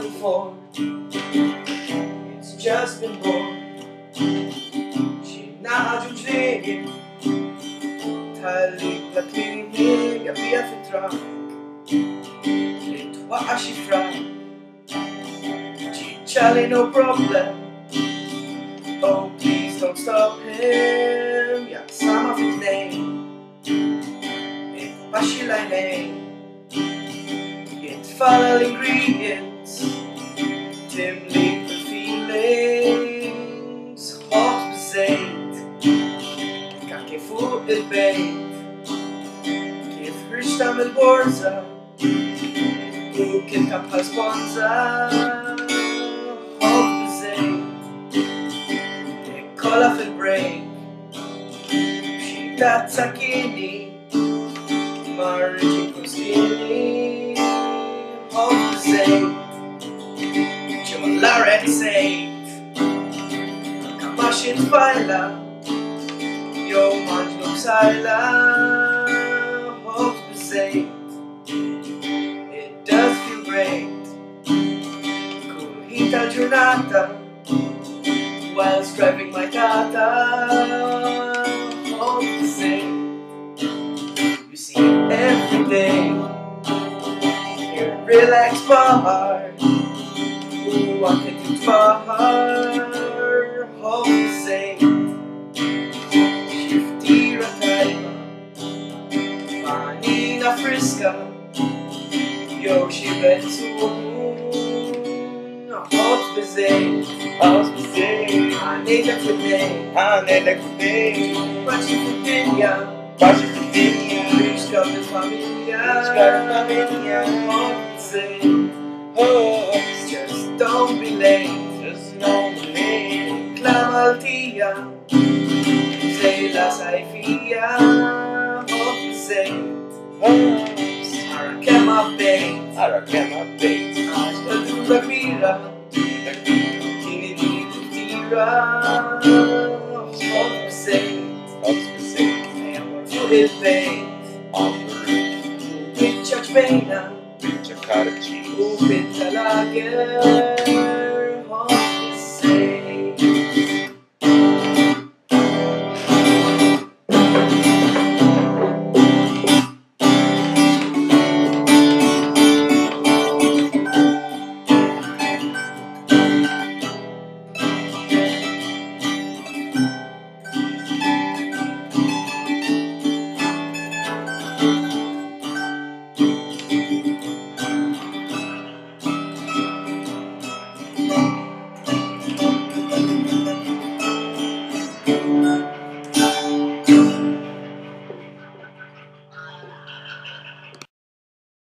Before, it's just been born. She naħġu ġlien tħallik la klini jabbija fit-trak li twaqqa xi frak. Ċiċċali no problem, oh please don't stop him. Jaqsama fit-tnejn iqbaxxi l-għajnejn jitfala l-ingredients timli feelings. Hobz biz-zejt kaki fuq il-bejt kif ħriġta mill-borza u kif kap bħal sponza. Hobz biz-zejt ikkola fil-break b'xi tazza kini marriġi kustini. Hobz biz-zejt Larek sejt Kamaxin tfajla Jow maġnu b'sajla. Hobz biz-zejt It does feel great Kull ħin tal-ġurnata whilst driving my tata. Hobz biz-zejt You see it every day in a relaxed bar. Anke titfaħar. Hobz biz-zejt xi ftira tajba b'għanina friska jew xi benzun. Hobz biz-zejt għanejdek fid-dejn paċi fid-dinja riċka bil-familja. Hobz biz-zejt Just don't be late. Klamaltija Zejla sajfija. Hobz biz-zejt Ara kemm abbejt għax-qedruda kbira tieni din il-ftira. Hobz biz-zejt ejja mor fuq il-bejt biċċa ġbejna u bitta lager.